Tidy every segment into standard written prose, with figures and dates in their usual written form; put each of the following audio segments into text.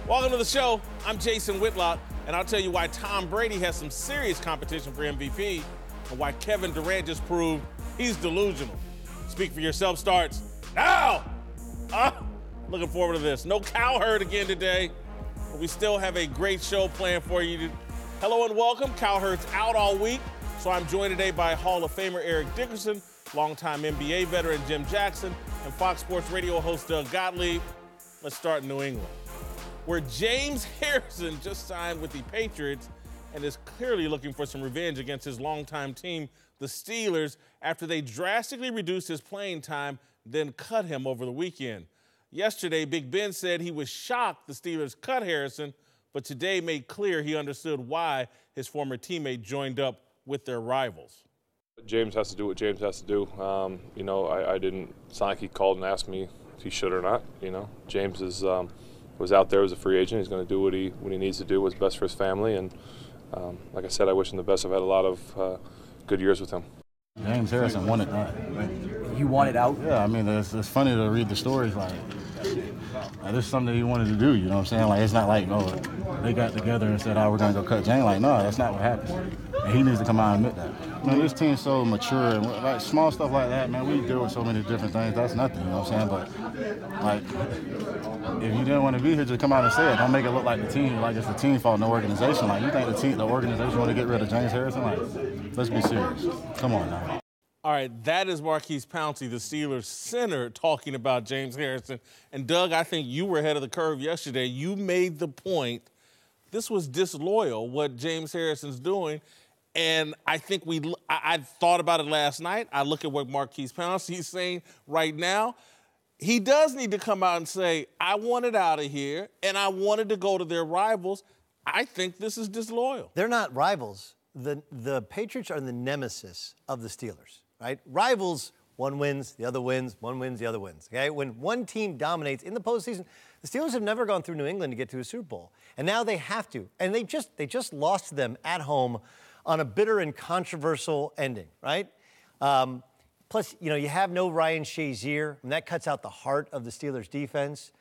Welcome to the show. I'm Jason Whitlock, and I'll tell you why Tom Brady has some serious competition for MVP and why Kevin Durant just proved he's delusional. Speak for Yourself starts now. Looking forward to this. No Cowherd again today, but we still have a great show planned for you. Hello and welcome. Cowherd's out all week, so I'm joined today by Hall of Famer Eric Dickerson, longtime NBA veteran Jim Jackson, and Fox Sports Radio host Doug Gottlieb. Let's start in New England, where James Harrison just signed with the Patriots and is clearly looking for some revenge against his longtime team, the Steelers, after they drastically reduced his playing time, then cut him over the weekend. Yesterday, Big Ben said he was shocked the Steelers cut Harrison, but today made clear he understood why his former teammate joined up with their rivals. James has to do what James has to do. I didn't sign like he called and asked me if he should or not. James is was out there as a free agent. He's going to do what he needs to do, what's best for his family. And like I said, I wish him the best. I've had a lot of good years with him. James Harrison wanted that. You wanted out? Yeah, I mean, it's funny to read the stories. Like this is something he wanted to do, you know what I'm saying? Like, it's not like, they got together and said, we're going to go cut James. Like, no, that's not what happened. And he needs to come out and admit that. Man, this team's so mature, and like small stuff like that, man, we deal with so many different things. That's nothing, you know what I'm saying? But, like, if you didn't want to be here, just come out and say it. Don't make it look like the team, like it's the team fault, no organization. Like, you think the organization want to get rid of James Harrison? Like, let's be serious. Come on now. All right, that is Marquise Pouncey, the Steelers center, talking about James Harrison. And, Doug, I think you were ahead of the curve yesterday. You made the point this was disloyal, what James Harrison's doing. And I think I thought about it last night. I look at what Marquise Pouncey is saying right now. He does need to come out and say, I wanted out of here, and I wanted to go to their rivals. I think this is disloyal. They're not rivals. The Patriots are the nemesis of the Steelers, right? Rivals, one wins, the other wins, one wins, the other wins, okay? When one team dominates in the postseason, the Steelers have never gone through New England to get to a Super Bowl, and now they have to. And they just lost to them at home on a bitter and controversial ending, right? Plus, you have no Ryan Shazier, and that cuts out the heart of the Steelers' defense.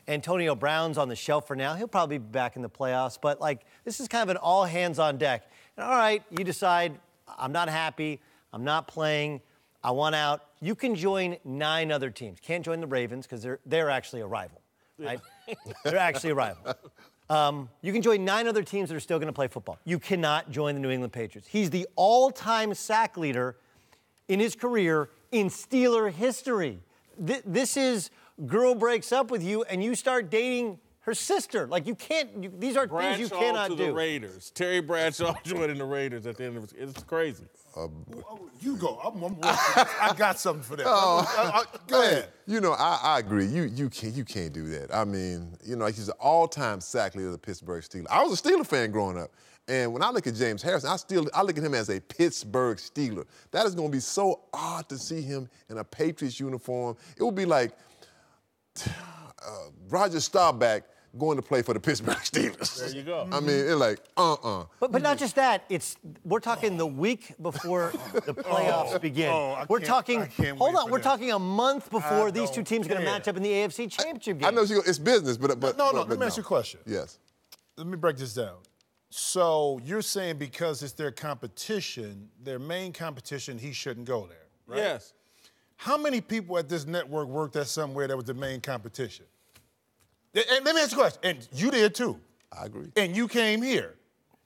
Antonio Brown's on the shelf for now. He'll probably be back in the playoffs, but, this is kind of an all-hands-on-deck. And, all right, you decide, I'm not happy, I'm not playing, I want out. You can join 9 other teams. Can't join the Ravens because they're actually a rival, right? They're actually a rival. You can join 9 other teams that are still going to play football. You cannot join the New England Patriots. He's the all-time sack leader in his career in Steeler history. This is girl breaks up with you and you start dating her sister. You can't. These are things you cannot do. To the Raiders. Terry Bradshaw joining the Raiders at the end of it. It's crazy. You go. I got something for that. Go ahead. I agree. You can't do that. I mean, he's an all-time sack leader of the Pittsburgh Steelers. I was a Steeler fan growing up. And when I look at James Harrison, I look at him as a Pittsburgh Steeler. That is going to be so odd to see him in a Patriots uniform. It would be like Roger Staubach going to play for the Pittsburgh Steelers. There you go. I mean, it's like, But not just that. We're talking the week before the playoffs begin. We're talking a month before these two teams are going to match up in the AFC Championship game. I know it's business, but let me ask you a question. Yes. Let me break this down. So you're saying because it's their competition, their main competition, he shouldn't go there, right? Yes. How many people at this network worked at somewhere that was the main competition? And let me ask you a question. And you did too. I agree. And you came here.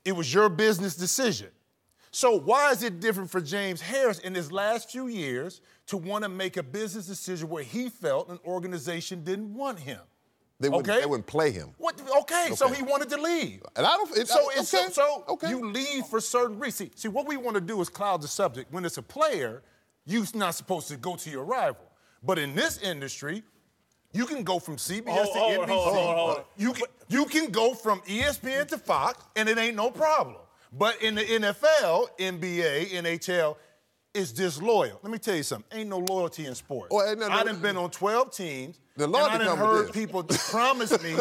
It was your business decision. So why is it different for James Harris in his last few years to want to make a business decision where he felt an organization didn't want him? They wouldn't play him. What? Okay, so he wanted to leave. And I don't. You leave for certain reasons. See, what we want to do is cloud the subject. When it's a player, you're not supposed to go to your rival. But in this industry, you can go from CBS to NBC. Hold on. You can go from ESPN to Fox, and it ain't no problem. But in the NFL, NBA, NHL, it's disloyal. Let me tell you something. Ain't no loyalty in sports. I done been on 12 teams. And I done heard people promise me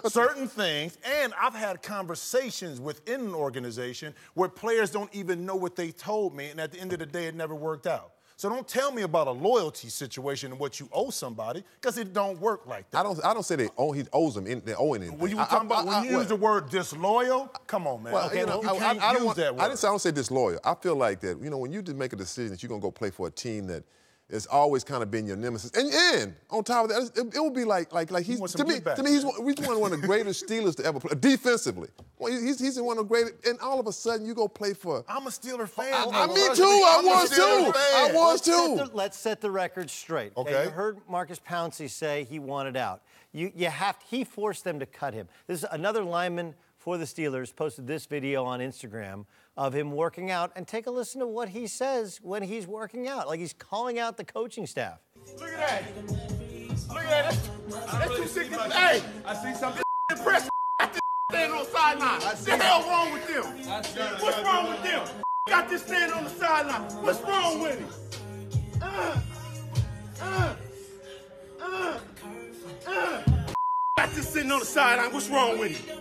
certain things, and I've had conversations within an organization where players don't even know what they told me, and at the end of the day, it never worked out. So don't tell me about a loyalty situation and what you owe somebody, because it don't work like that. I don't say he owes them. They're owing him. When you talking about when you use the word disloyal, come on, man. Well, Okay, you know, you can't use that word. I don't say disloyal. I feel like that, you know, when you just make a decision that you're going to go play for a team that has always kind of been your nemesis, and on top of that, it would be like he's, to me, he's one of the greatest Steelers to ever play, defensively. Well, he's one of the greatest, and all of a sudden you go play for... I'm a Steeler fan. Me too, I was too. Let's set the record straight. Okay. You heard Marcus Pouncey say he wanted out. He forced them to cut him. This is another lineman for the Steelers posted this video on Instagram of him working out, and take a listen to what he says when he's working out. Like he's calling out the coaching staff. Look at that. Look at that. That's 260. Hey, I see something impressive. Standing on the sideline. What the hell wrong with them? What's wrong with them? Got this standing on the sideline. What's wrong with him? Got this sitting on the sideline. What's wrong with him?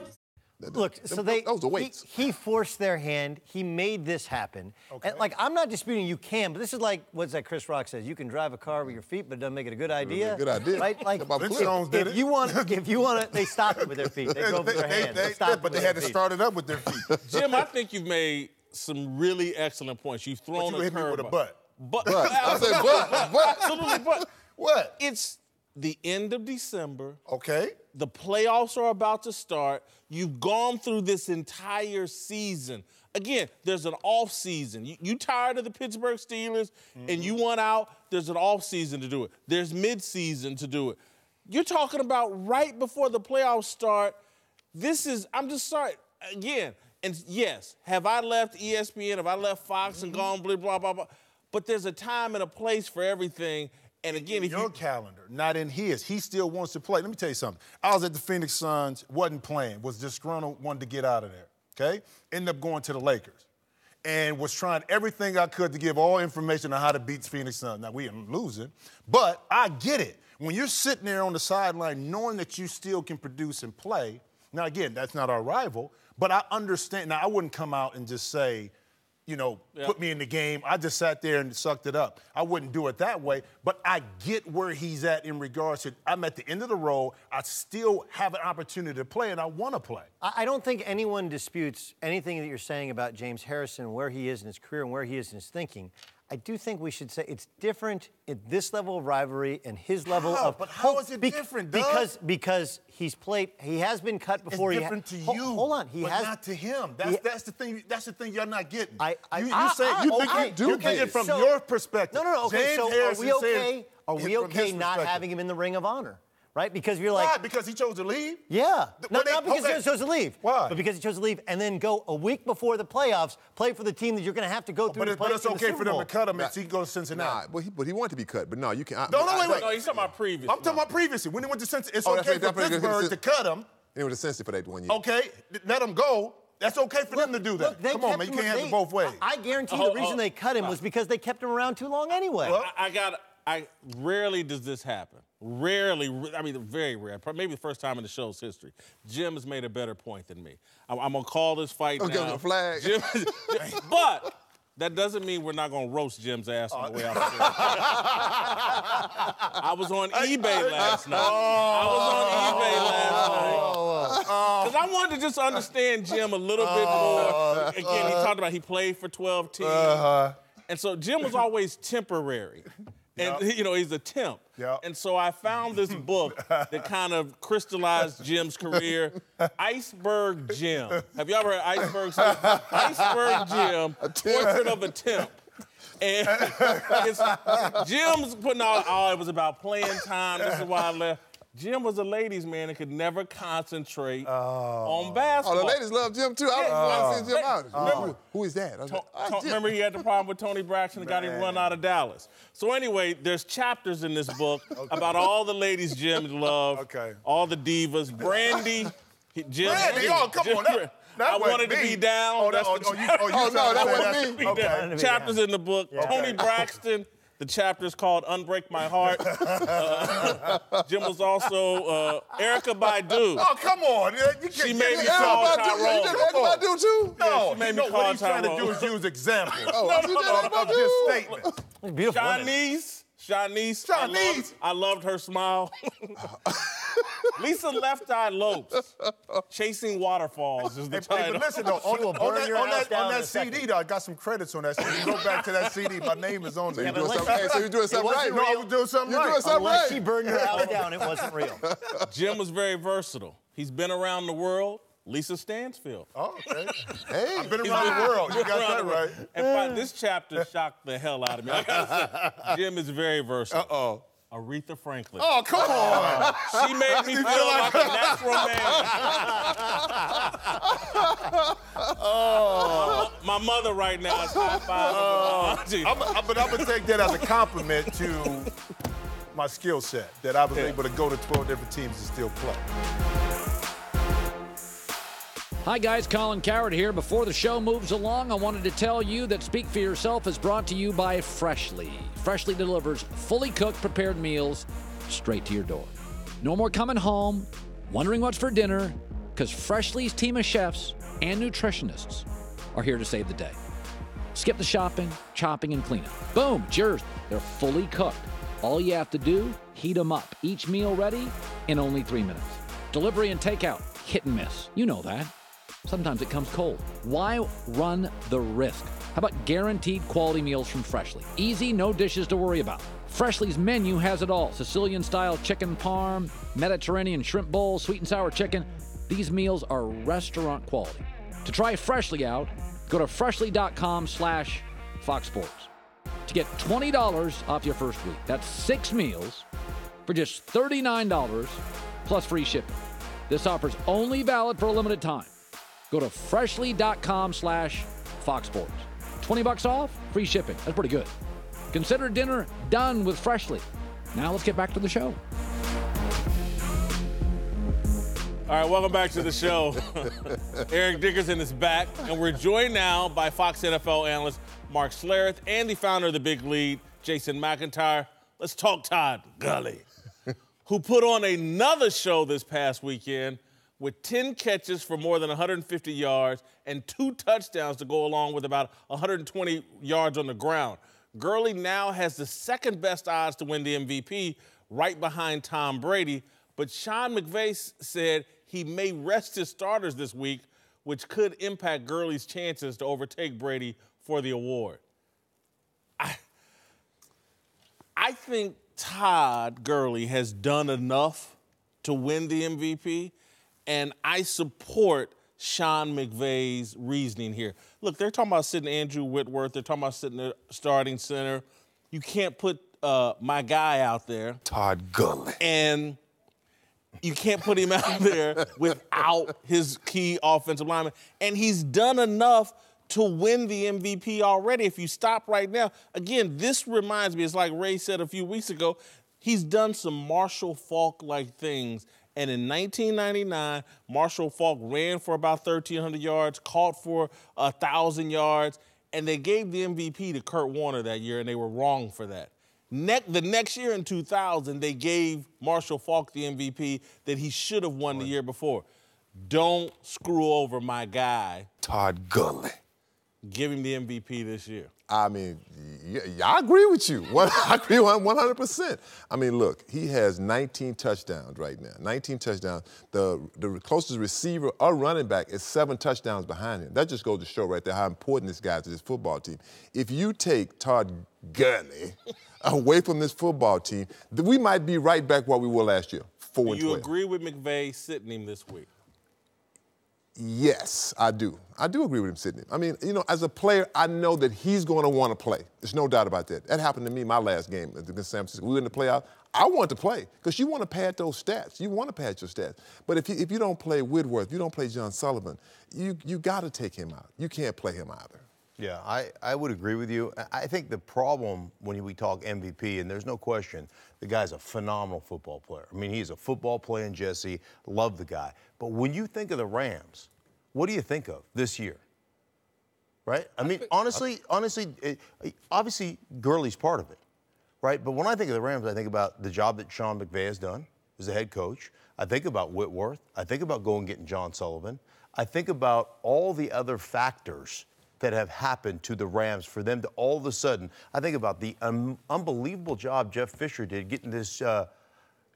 Look, so those are weights. He forced their hand. He made this happen. Okay. And like, I'm not disputing you can, but this is like, what's that Chris Rock says? You can drive a car with your feet, but it doesn't make it a good idea. Good idea. Right? Like, if you want to, they stopped it with their feet. They drove with their hands. But they had to start it up with their feet. Jim, I think you've made some really excellent points. You've thrown a curve. Hit me with a butt. I said butt. Absolutely, but what? It's the end of December. Okay. The playoffs are about to start. You've gone through this entire season. Again, there's an off season. You tired of the Pittsburgh Steelers and you want out, there's an off season to do it. There's mid-season to do it. You're talking about right before the playoffs start. I'm just sorry, again, and yes, have I left ESPN, have I left Fox and gone blah, blah, blah, blah, but there's a time and a place for everything. And again, if your calendar, not in his, he still wants to play. Let me tell you something. I was at the Phoenix Suns, wasn't playing, was disgruntled, wanted to get out of there, okay? Ended up going to the Lakers and was trying everything I could to give all information on how to beat the Phoenix Suns. Now, we are losing, but I get it. When you're sitting there on the sideline knowing that you still can produce and play, now, again, that's not our rival, but I understand. Now, I wouldn't come out and just say, put me in the game. I just sat there and sucked it up. I wouldn't do it that way, but I get where he's at in regards to I'm at the end of the road. I still have an opportunity to play, and I want to play. I don't think anyone disputes anything that you're saying about James Harrison, where he is in his career and where he is in his thinking. I do think we should say it's different at this level of rivalry and his level of. But how is it different, Doug? Because he has been cut before. It's different to you. Hold on, not to him. That's the thing. That's the thing you're not getting. You're getting from your perspective. No. Okay, James Harrison are we okay not having him in the Ring of Honor? Right? Because you're like... Why? Because he chose to leave? Yeah. Not because he chose to leave. Why? But because he chose to leave and then go a week before the playoffs, play for the team that you're going to have to go through to play. But it's okay for them to cut him and he goes to Cincinnati. But he wanted to be cut. But no, you can't... No, he's talking about previously. I'm talking about previously. When he went to Cincinnati, it's okay for Pittsburgh to cut him. He went to Cincinnati for that 1 year. Okay, let him go. That's okay for them to do that. Come on, man, you can't have it both ways. I guarantee the reason they cut him was because they kept him around too long anyway. Well, rarely does this happen. Rarely, I mean, very rare. Maybe the first time in the show's history. Jim has made a better point than me. I'm going to call this fight now. Give him a flag. But that doesn't mean we're not going to roast Jim's ass on the way out the door. I was on eBay last night. Because I wanted to just understand Jim a little bit more. Again, he talked about he played for 12 teams. And so Jim was always temporary. And, he's a temp. Yep. And so I found this book that kind of crystallized Jim's career, Iceberg Jim. Have you ever heard Iceberg? Iceberg Jim, Portrait of a Temp. And Jim's putting out, it was about playing time. This is why I left. Jim was a ladies' man and could never concentrate on basketball. Oh, the ladies love Jim, too. I want to see Jim out. Who is that? Remember he had the problem with Tony Braxton and got him run out of Dallas. So anyway, there's chapters in this book about all the ladies Jim loved, all the divas. Brandy, Jim. Brandy, come on. I wanted to be down. That wasn't me. Chapters in the book. Tony Braxton. The chapter is called Unbreak My Heart. Jim was also Erykah Badu. Oh, come on. She made me call Tyrone. You did Erykah Badu too? No, she made me call what he's trying to Tyrone. do is use examples. Of Just statements. Beautiful. Shanice. I loved her smile. Lisa Left Eye Lopes. Chasing Waterfalls is the title. But listen, though, on that CD, though, I got some credits on that CD. You go back to that CD, my name is on there. So you're doing something right. No, I was doing something right. Unless she burned your house down, it wasn't real. Jim was very versatile. He's been around the world. Lisa Stansfield. Oh, okay. Hey, I've been around the world. You got that right. And this chapter shocked the hell out of me. I gotta say, Jim is very versatile. Uh-oh. Aretha Franklin. Oh, come on. She made me feel like a natural man. Oh, my mother right now is high-fiving. But I'm going to take that as a compliment to my skill set, that I was able to go to 12 different teams and still play. Hi guys, Colin Cowherd here. Before the show moves along, I wanted to tell you that Speak for Yourself is brought to you by Freshly. Freshly delivers fully cooked, prepared meals straight to your door. No more coming home, wondering what's for dinner, because Freshly's team of chefs and nutritionists are here to save the day. Skip the shopping, chopping, and cleanup. Boom, it's yours. They're fully cooked. All you have to do, heat them up. Each meal ready in only 3 minutes. Delivery and takeout, hit and miss. You know that. Sometimes it comes cold. Why run the risk? How about guaranteed quality meals from Freshly? Easy, no dishes to worry about. Freshly's menu has it all. Sicilian-style chicken parm, Mediterranean shrimp bowl, sweet and sour chicken. These meals are restaurant quality. To try Freshly out, go to freshly.com/Fox Sports to get $20 off your first week. That's 6 meals for just $39 plus free shipping. This offer's only valid for a limited time. Go to freshly.com/Fox Sports. $20 off, free shipping. That's pretty good. Consider dinner done with Freshly. Now let's get back to the show. All right, welcome back to the show. Eric Dickerson is back, and we're joined now by Fox NFL analyst Mark Schlereth and the founder of The Big Lead, Jason McIntyre. Let's talk Todd Gurley, who put on another show this past weekend with 10 catches for more than 150 yards and 2 touchdowns to go along with about 120 yards on the ground. Gurley now has the second best odds to win the MVP, right behind Tom Brady, but Sean McVay said he may rest his starters this week, which could impact Gurley's chances to overtake Brady for the award. I think Todd Gurley has done enough to win the MVP, and I support Sean McVay's reasoning here. Look, they're talking about sitting Andrew Whitworth. They're talking about sitting the starting center. You can't put my guy out there. Todd Gurley. And you can't put him out there without his key offensive lineman. And he's done enough to win the MVP already. If you stop right now, again, this reminds me, it's like Ray said a few weeks ago, he's done some Marshall Faulk-like things. And in 1999, Marshall Faulk ran for about 1,300 yards, caught for 1,000 yards, and they gave the MVP to Kurt Warner that year, and they were wrong for that. The next year in 2000, they gave Marshall Faulk the MVP that he should have won the year before. Don't screw over my guy. Todd Gurley. Give him the MVP this year. I mean, I agree with you. I agree 100%. I mean, look, he has 19 touchdowns right now. 19 touchdowns. The closest receiver or running back is 7 touchdowns behind him. That just goes to show right there how important this guy is to this football team. If you take Todd Gurley away from this football team, we might be right back where we were last year, 4-12. Do you agree with McVay sitting him this week? Yes, I do. I do agree with him sitting. I mean, you know, as a player, I know that he's going to want to play. There's no doubt about that. That happened to me my last game against San Francisco. We were in the playoff. I want to play because you want to pad those stats. You want to pad your stats. But if you don't play Whitworth, if you don't play John Sullivan, you got to take him out. You can't play him either. Yeah, I would agree with you. I think the problem when we talk MVP, and there's no question, the guy's a phenomenal football player. I mean, he's a football playing Jesse. Love the guy. But when you think of the Rams, what do you think of this year? Right? I mean, honestly, obviously, Gurley's part of it. right? But when I think of the Rams, I think about the job that Sean McVay has done as the head coach. I think about Whitworth. I think about going and getting John Sullivan. I think about all the other factors that have happened to the Rams for them to all of a sudden. I think about the unbelievable job Jeff Fisher did getting this.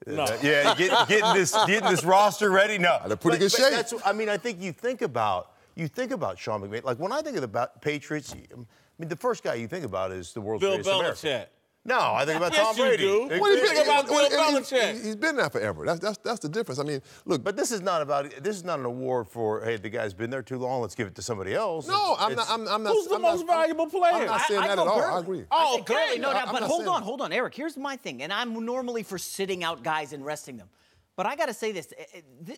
Getting this roster ready. No, in a pretty good shape. I think you think about Sean McVay. Like when I think of the Patriots, the first guy you think about is the world's greatest American. No, I think about Tom Brady. You do. What do you think about Bill Belichick? He's been there forever. That's the difference. I mean, look. But this is not an award for, hey, the guy's been there too long, let's give it to somebody else. No, I'm not. Who's the most valuable player? I'm not saying that at all. I agree. Oh, Gurley. No, but hold on, Eric. Here's my thing, and I'm normally for sitting out guys and resting them. But I got to say this.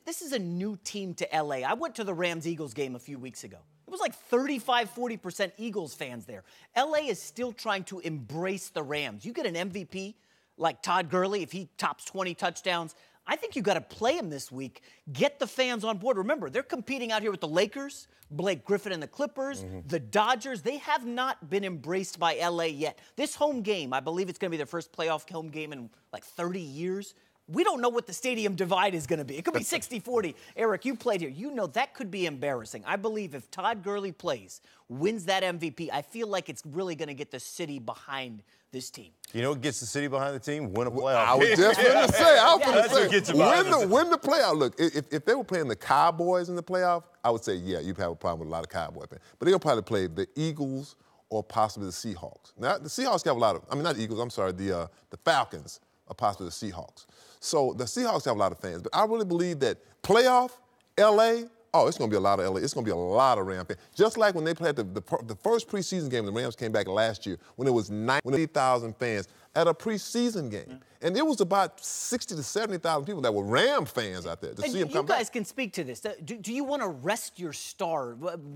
This is a new team to L.A. I went to the Rams-Eagles game a few weeks ago. It was like 35-40% Eagles fans there. L.A. is still trying to embrace the Rams. You get an MVP like Todd Gurley, if he tops 20 touchdowns, I think you got to play him this week. Get the fans on board. Remember, they're competing out here with the Lakers, Blake Griffin and the Clippers, the Dodgers. They have not been embraced by L.A. yet. This home game, I believe it's going to be their first playoff home game in like 30 years. We don't know what the stadium divide is going to be. It could be 60-40. Eric, you played here. You know that could be embarrassing. I believe if Todd Gurley plays, wins that MVP, I feel like it's really going to get the city behind this team. You know what gets the city behind the team? Win a playoff. I was just going to say, win the playoff. Look, if they were playing the Cowboys in the playoff, I would say, yeah, you'd have a problem with a lot of Cowboy fans. But they'll probably play the Eagles or possibly the Seahawks. Now, the Seahawks have a lot of, not the Eagles, I'm sorry, the Falcons or possibly the Seahawks. So the Seahawks have a lot of fans, but I really believe that playoff, L.A., it's going to be a lot of L.A. It's going to be a lot of Rams fans. Just like when they played the first preseason game, the Rams came back last year when it was 90,000 fans at a preseason game. And it was about 60,000 to 70,000 people that were Ram fans out there to see them come back. You guys can speak to this. Do you want to rest your star,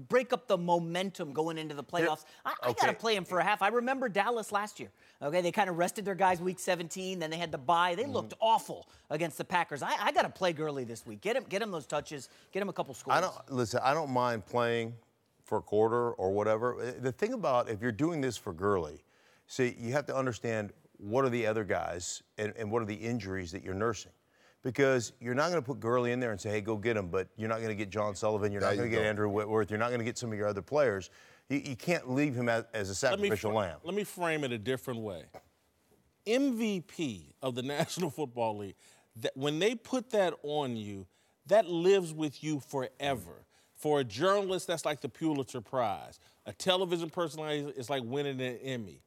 break up the momentum going into the playoffs? I got to play him for a half. I remember Dallas last year. Okay, they kind of rested their guys week 17, then they had the bye. They looked awful against the Packers. I got to play Gurley this week. Get him those touches. Get him a couple scores. I don't mind playing for a quarter or whatever. The thing about if you're doing this for Gurley, see, you have to understand what are the other guys and what are the injuries that you're nursing. Because you're not going to put Gurley in there and say, hey, go get him, but you're not going to get John Sullivan, you're not going to get Andrew Whitworth, you're not going to get some of your other players. You can't leave him as a sacrificial lamb. Let me frame it a different way. MVP of the National Football League, when they put that on you, that lives with you forever. For a journalist, that's like the Pulitzer Prize. A television personality is like winning an Emmy.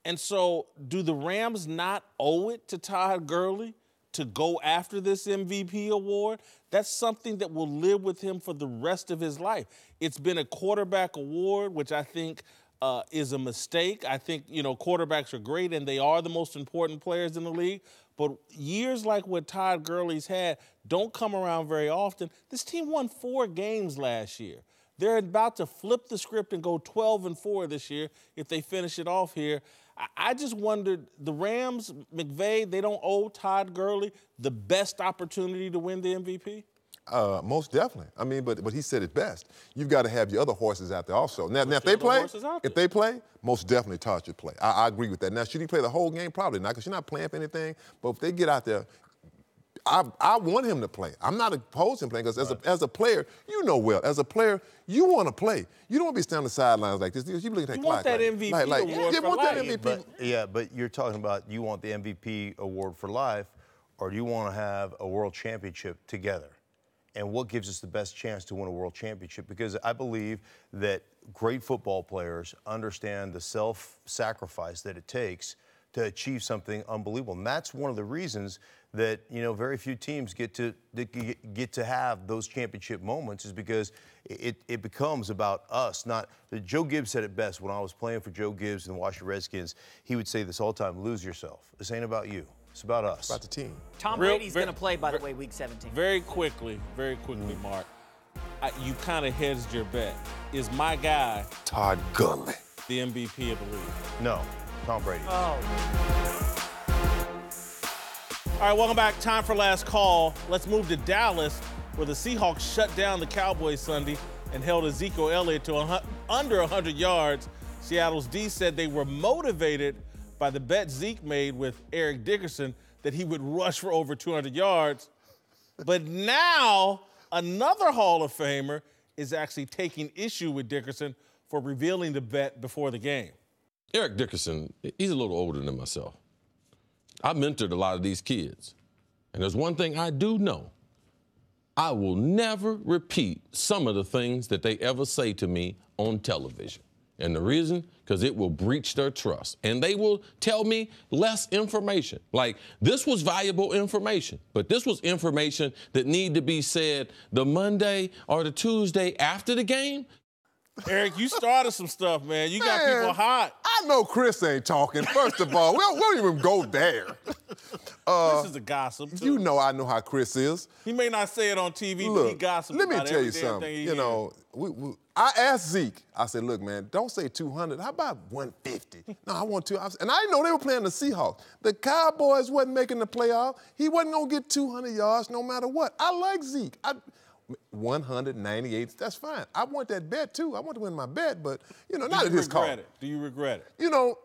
And so do the Rams not owe it to Todd Gurley to go after this MVP award? That's something that will live with him for the rest of his life. It's been a quarterback award, which I think is a mistake. I think, quarterbacks are great and they are the most important players in the league. But years like what Todd Gurley's had don't come around very often. This team won 4 games last year. They're about to flip the script and go 12-4 this year if they finish it off here. I just wondered, the Rams, McVay, they don't owe Todd Gurley the best opportunity to win the MVP? Most definitely. But he said it best. You've got to have your other horses out there also. Now if they play, most definitely Todd should play. I agree with that. Now, should he play the whole game? Probably not, because you're not playing for anything. But if they get out there, I want him to play. I'm not opposed to him playing, because as a player, as a player, you want to play. You don't want to be standing on the sidelines like this. You look at that you clock. Want that MVP award for life. But you're talking about you want the MVP award for life, or do you want to have a world championship together? And what gives us the best chance to win a world championship? Because I believe that great football players understand the self-sacrifice that it takes to achieve something unbelievable. And that's one of the reasons that, very few teams get to have those championship moments, is because it becomes about us. Joe Gibbs said it best when I was playing for Joe Gibbs and the Washington Redskins. He would say this all the time: lose yourself. This ain't about you. It's about us. It's about the team. Tom Brady's going to play, by the way, week 17. Very quickly, Mark. You kind of hedged your bet. Is my guy Todd Gurley the MVP of the league? No, Tom Brady. Oh. All right, welcome back. Time for last call. Let's move to Dallas, where the Seahawks shut down the Cowboys Sunday and held Ezekiel Elliott to under 100 yards. Seattle's D said they were motivated by the bet Zeke made with Eric Dickerson that he would rush for over 200 yards. But now another Hall of Famer is actually taking issue with Dickerson for revealing the bet before the game. Eric Dickerson, he's a little older than myself. I mentored a lot of these kids. And there's one thing I do know. I will never repeat some of the things that they ever say to me on television. And the reason, because it will breach their trust. And they will tell me less information. Like, this was valuable information, but this was information that need to be said the Monday or the Tuesday after the game. Eric, you started some stuff, man. You got people hot. I know Chris ain't talking. First of all, we don't even go there. Chris is a gossip, too. You know I know how Chris is. He may not say it on TV, Look, but he gossips let me about tell you every damn something. thing he You know, I asked Zeke, I said, look, man, don't say 200. How about 150? No, I want to. And I didn't know they were playing the Seahawks. The Cowboys wasn't making the playoff. He wasn't going to get 200 yards no matter what. I like Zeke. 198, that's fine. I want that bet, too. I want to win my bet, but, not at his call. Do you regret it? No,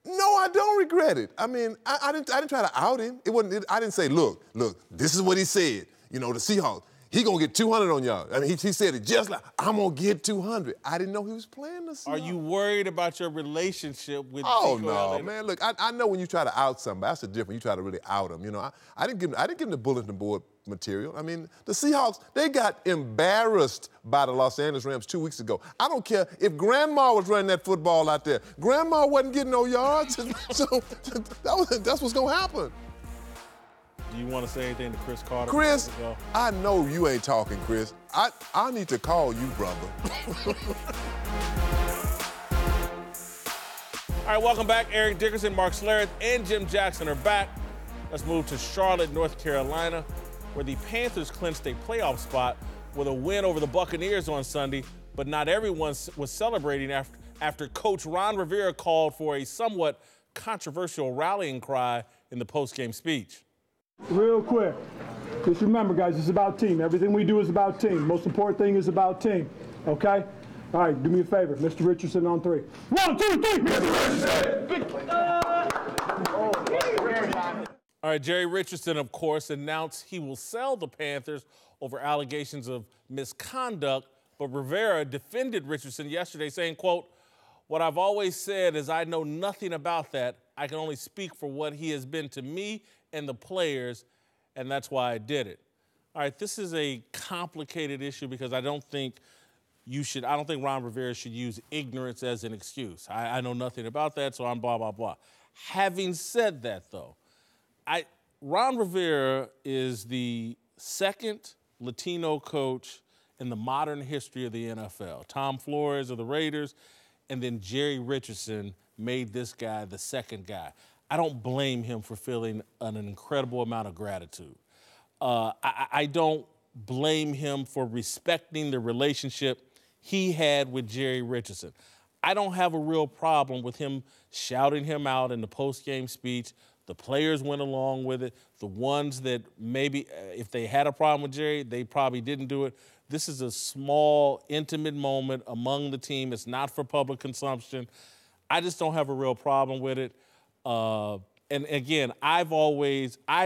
I don't regret it. I mean, I didn't try to out him. I didn't say, look, this is what he said. The Seahawks, he going to get 200 on y'all. I mean, he said it just like, I'm going to get 200. I didn't know he was playing the Seahawks. Are you worried about your relationship with Oh, no, man. Look, I know when you try to out somebody, that's the difference. You try to really out them. I didn't give him the bulletin board material. I mean, the Seahawks, they got embarrassed by the Los Angeles Rams 2 weeks ago. I don't care if Grandma was running that football out there. Grandma wasn't getting no yards, so that's what's going to happen. Do you want to say anything to Chris Carter? Chris, I know you ain't talking, Chris. I need to call you, brother. All right, welcome back. Eric Dickerson, Mark Schlereth, and Jim Jackson are back. Let's move to Charlotte, North Carolina, where the Panthers clinched a playoff spot with a win over the Buccaneers on Sunday, but not everyone was celebrating after Coach Ron Rivera called for a somewhat controversial rallying cry in the postgame speech. Real quick, just remember, guys, it's about team. Everything we do is about team. Most important thing is about team, okay? All right, do me a favor. Mr. Richardson on 3. 1, 2, 3, Mr. Richardson! All right, Jerry Richardson, of course, announced he will sell the Panthers over allegations of misconduct, but Rivera defended Richardson yesterday, saying, quote, "What I've always said is I know nothing about that. I can only speak for what he has been to me and the players, and that's why I did it." All right, this is a complicated issue because I don't think Ron Rivera should use ignorance as an excuse. I know nothing about that, so I'm blah, blah, blah. Having said that, though, Ron Rivera is the second Latino coach in the modern history of the NFL. Tom Flores of the Raiders, and then Jerry Richardson made this guy the second guy. I don't blame him for feeling an incredible amount of gratitude. I don't blame him for respecting the relationship he had with Jerry Richardson. I don't have a real problem with him shouting him out in the post-game speech. The players went along with it. The ones that maybe, if they had a problem with Jerry, they probably didn't do it. This is a small, intimate moment among the team. It's not for public consumption. I just don't have a real problem with it. And again, I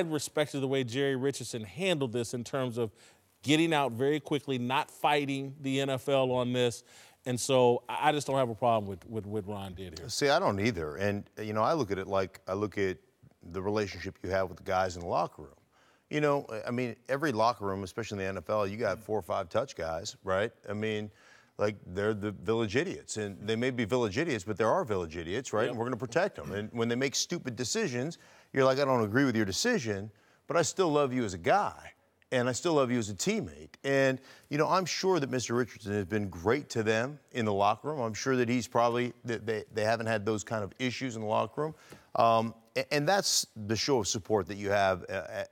respected the way Jerry Richardson handled this in terms of getting out very quickly, not fighting the NFL on this. And so I just don't have a problem with what Ron did here. See, I don't either. And, I look at it like I look at the relationship you have with the guys in the locker room. Every locker room, especially in the NFL, you got 4 or 5 touch guys, right? They're the village idiots. And they may be village idiots, but there are village idiots, right? Yep. And we're going to protect them. And when they make stupid decisions, you're like, I don't agree with your decision, but I still love you as a guy. And I still love you as a teammate. And, I'm sure that Mr. Richardson has been great to them in the locker room. I'm sure that he's probably, they haven't had those kind of issues in the locker room. And that's the show of support that you have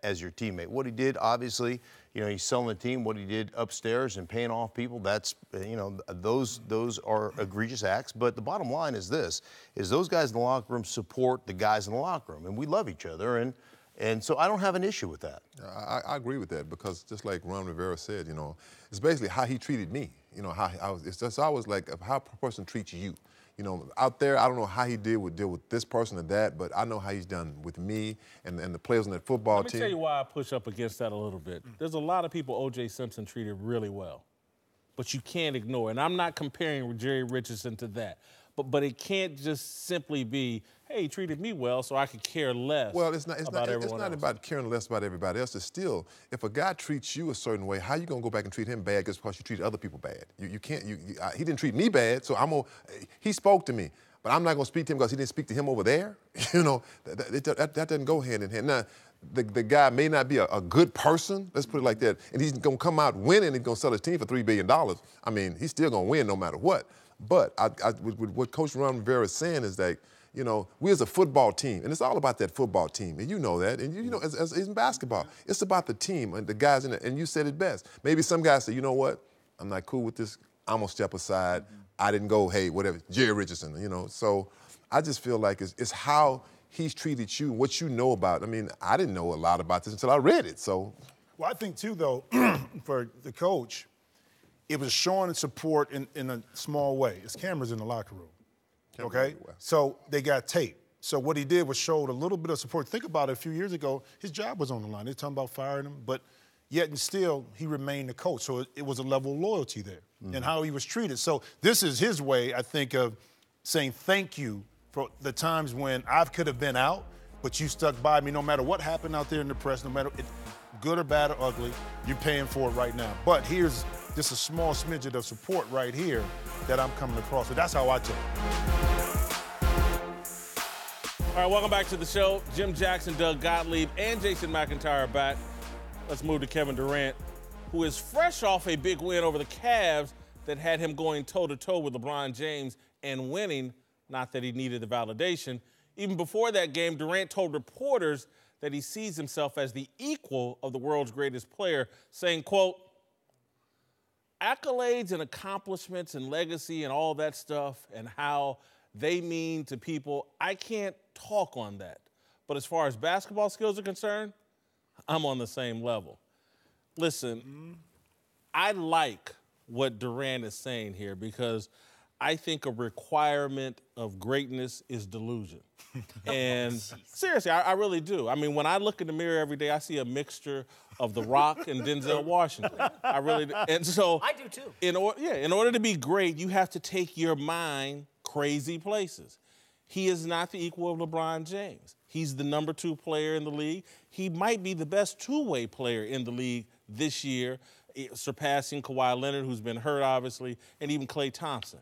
as your teammate. What he did, obviously, he's selling the team. What he did upstairs and paying off people, that's, those are egregious acts. But the bottom line is this, is those guys in the locker room support the guys in the locker room. And we love each other. And so I don't have an issue with that. I agree with that because just like Ron Rivera said, it's basically how he treated me. It's always like how a person treats you. You know, out there, I don't know how he deal with this person or that, but I know how he's done with me and the players on that football team. Let me tell you why I push up against that a little bit. There's a lot of people O.J. Simpson treated really well, but you can't ignore it. And I'm not comparing Jerry Richardson to that. But it can't just simply be, hey, he treated me well, so I could care less about everyone else. About caring less about everybody else. It's still, if a guy treats you a certain way, how you gonna go back and treat him bad just because you treat other people bad? You can't. He didn't treat me bad, so he spoke to me, but I'm not gonna speak to him because he didn't speak to him over there. You know, that doesn't go hand in hand. Now, the guy may not be a good person, let's put it like that, and he's gonna come out winning, he's gonna sell his team for $3 billion. I mean, he's still gonna win no matter what. But with what Coach Ron Rivera is saying is that, you know, we as a football team, and it's all about that football team, and you know that, and you know, as in basketball, it's about the team and the guys in it, and you said it best. Maybe some guys say, you know what, I'm not cool with this, I'm gonna step aside. I didn't go, hey, whatever, Jerry Richardson, you know. So I just feel like it's how he's treated you, what you know about. I mean, I didn't know a lot about this until I read it, so. Well, I think, too, though, for the coach, it was showing support in a small way. There's cameras in the locker room, okay? So they got tape. So what he did was showed a little bit of support. Think about it, a few years ago, his job was on the line. They're talking about firing him, but yet and still, he remained the coach. So it was a level of loyalty there and how he was treated. So this is his way, I think, of saying thank you for the times when I could have been out, but you stuck by me no matter what happened out there in the press, no matter good or bad or ugly, you're paying for it right now. But here's just a small smidget of support right here that I'm coming across. So that's how I take it. All right, welcome back to the show. Jim Jackson, Doug Gottlieb, and Jason McIntyre are back. Let's move to Kevin Durant, who is fresh off a big win over the Cavs that had him going toe-to-toe with LeBron James and winning, not that he needed the validation. Even before that game, Durant told reporters that he sees himself as the equal of the world's greatest player, saying, quote, accolades and accomplishments and legacy and all that stuff and how they mean to people, I can't talk on that. But as far as basketball skills are concerned, I'm on the same level. Listen, I like what Durant is saying here because I think a requirement of greatness is delusion. And seriously, I really do. I mean, when I look in the mirror every day, I see a mixture of The Rock and Denzel Washington. I really do. And so I do too. In order to be great, you have to take your mind crazy places. He is not the equal of LeBron James. He's the number 2 player in the league. He might be the best two-way player in the league this year, surpassing Kawhi Leonard, who's been hurt, obviously, and even Klay Thompson.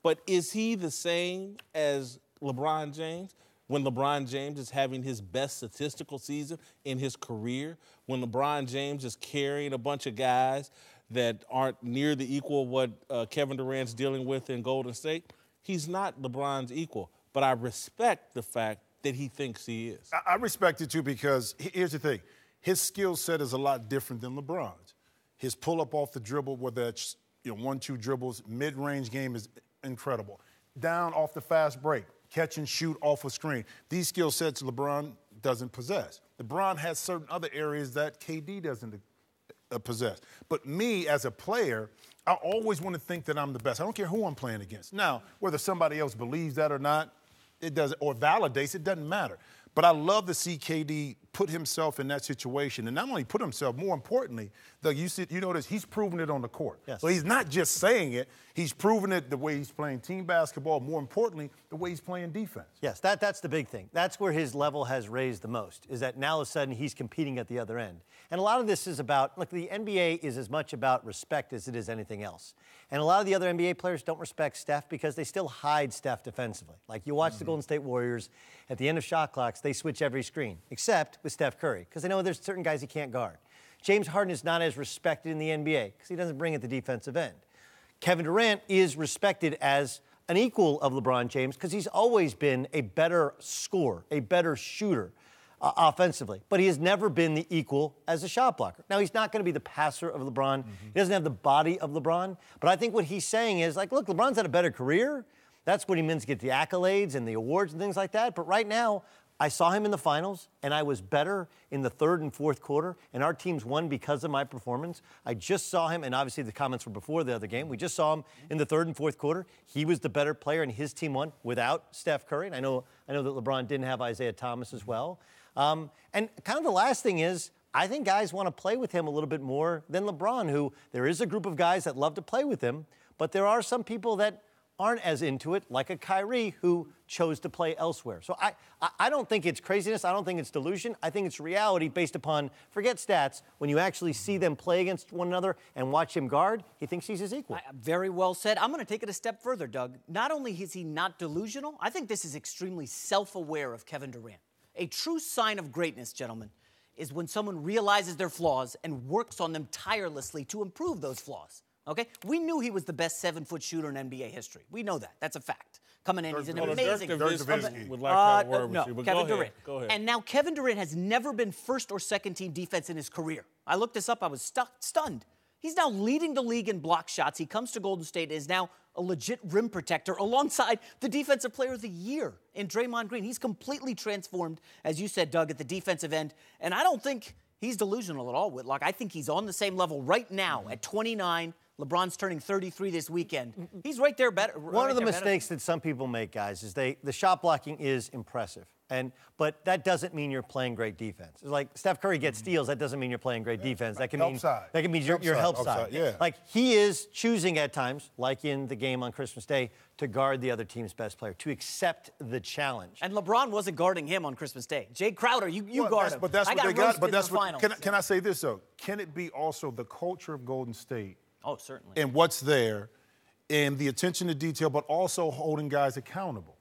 But is he the same as LeBron James when LeBron James is having his best statistical season in his career, when LeBron James is carrying a bunch of guys that aren't near the equal of what Kevin Durant's dealing with in Golden State? He's not LeBron's equal, but I respect the fact that he thinks he is. I respect it, too, because here's the thing. His skill set is a lot different than LeBron's. His pull-up off the dribble, whether it's 1-2 dribbles, mid-range game is incredible. Down off the fast break, catch and shoot off a screen. These skill sets LeBron doesn't possess. LeBron has certain other areas that KD doesn't possess. But me, as a player, I always want to think that I'm the best. I don't care who I'm playing against. Now, whether somebody else believes that or not, it doesn't, or validates, it doesn't matter. But I love to see KD put himself in that situation. And not only put himself, more importantly, Doug, you notice he's proven it on the court. Yes. So he's not just saying it. He's proven it the way he's playing team basketball, more importantly, the way he's playing defense. Yes, that's the big thing. That's where his level has raised the most, is that now all of a sudden he's competing at the other end. And a lot of this is about, look, the NBA is as much about respect as it is anything else. And a lot of the other NBA players don't respect Steph because they still hide Steph defensively. Like you watch the Golden State Warriors, at the end of shot clocks, they switch every screen, except with Steph Curry, because they know there's certain guys he can't guard. James Harden is not as respected in the NBA because he doesn't bring it the defensive end. Kevin Durant is respected as an equal of LeBron James because he's always been a better scorer, a better shooter offensively. But he has never been the equal as a shot blocker. Now, he's not going to be the passer of LeBron. He doesn't have the body of LeBron. But I think what he's saying is, like, look, LeBron's had a better career. That's when he means to get the accolades and the awards and things like that. But right now, I saw him in the finals, and I was better in the third and fourth quarter, and our teams won because of my performance. I just saw him, and obviously the comments were before the other game. We just saw him in the third and fourth quarter. He was the better player, and his team won without Steph Curry. And I know that LeBron didn't have Isaiah Thomas as well. And kind of the last thing is, I think guys want to play with him a little bit more than LeBron, who there is a group of guys that love to play with him, but there are some people that aren't as into it, like a Kyrie who chose to play elsewhere. So I don't think it's craziness. I don't think it's delusion. I think it's reality based upon, forget stats, when you actually see them play against one another and watch him guard, he thinks he's his equal. Very well said. I'm going to take it a step further, Doug. Not only is he not delusional, I think this is extremely self-aware of Kevin Durant. A true sign of greatness, gentlemen, is when someone realizes their flaws and works on them tirelessly to improve those flaws. Okay? We knew he was the best 7-foot shooter in NBA history. We know that. That's a fact. Coming in, he's an amazing... Would like to have a word with you, but Kevin Durant. Go ahead. And now Kevin Durant has never been first or second team defense in his career. I looked this up. I was stunned. He's now leading the league in block shots. He comes to Golden State and is now a legit rim protector alongside the Defensive Player of the Year in Draymond Green. He's completely transformed, as you said, Doug, at the defensive end. And I don't think he's delusional at all, Whitlock. I think he's on the same level right now at 29. LeBron's turning 33 this weekend. He's right there better. One of the mistakes that some people make, guys, is the shot blocking is impressive. But that doesn't mean you're playing great defense. It's like Steph Curry gets steals. That doesn't mean you're playing great defense. That can mean your help side. Yeah. Like he is choosing at times, like in the game on Christmas Day, to guard the other team's best player, to accept the challenge. And LeBron wasn't guarding him on Christmas Day. Jay Crowder, you guard him. But that's what they got. But that's what. Finals. Can I say this though? Can it be also the culture of Golden State? Oh, certainly. And what's there, and the attention to detail, but also holding guys accountable,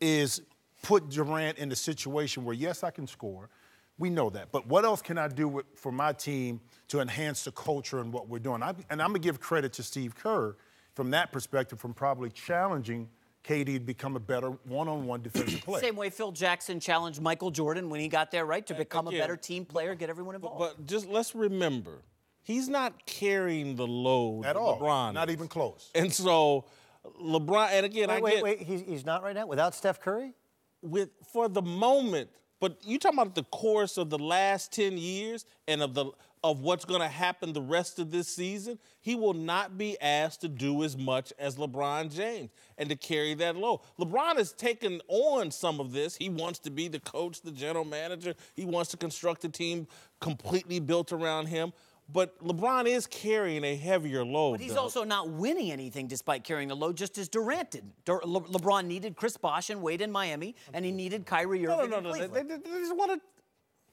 is put Durant in a situation where, yes, I can score. We know that. But what else can I do for my team to enhance the culture and what we're doing? And I'm going to give credit to Steve Kerr from that perspective, from probably challenging KD to become a better one-on-one defensive player. Same way Phil Jackson challenged Michael Jordan when he got there, right, to become a better team player, get everyone involved. But just let's remember, he's not carrying the load at all. LeBron Not even close. And so LeBron, and again, Wait, he's not right now without Steph Curry? For the moment, but you talking about the course of the last 10 years and of what's going to happen the rest of this season, he will not be asked to do as much as LeBron James and to carry that load. LeBron has taken on some of this. He wants to be the coach, the general manager. He wants to construct a team completely built around him. But LeBron is carrying a heavier load. But he's also not winning anything despite carrying the load, just as Durant did. LeBron needed Chris Bosh and Wade in Miami, and he needed Kyrie Irving in Cleveland. They just want to...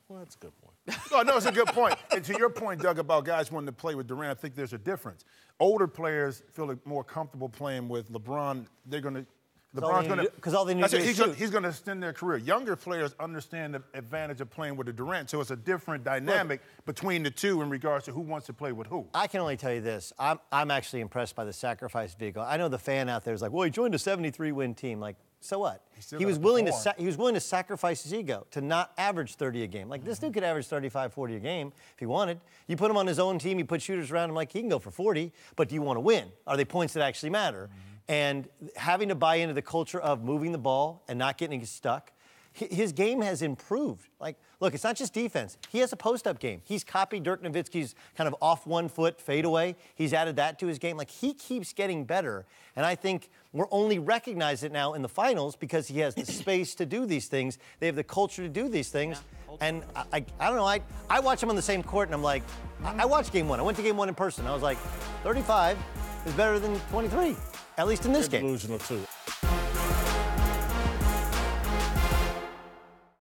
Well, that's a good point. No, it's a good point. And to your point, Doug, about guys wanting to play with Durant, I think there's a difference. Older players feel more comfortable playing with LeBron. They're going to... Because all they need to do is shoot. He's going to extend their career. Younger players understand the advantage of playing with a Durant, so it's a different dynamic between the two in regards to who wants to play with who. I can only tell you this. I'm actually impressed by the sacrifice vehicle. I know the fan out there is like, well, he joined a 73-win team. Like, so what? He was willing to sacrifice his ego to not average 30 a game. Like, this dude could average 35, 40 a game if he wanted. You put him on his own team, you put shooters around him, like, he can go for 40, but do you want to win? Are they points that actually matter? And having to buy into the culture of moving the ball and not getting stuck, his game has improved. Like, look, it's not just defense. He has a post-up game. He's copied Dirk Nowitzki's kind of off one foot fadeaway. He's added that to his game. Like, he keeps getting better. And I think we're only recognizing it now in the finals because he has the space to do these things. They have the culture to do these things. Yeah, and I don't know. I watch him on the same court, and I'm like, I watched game one. I went to game one in person. I was like, 35 is better than 23. At least in this game. Delusional too.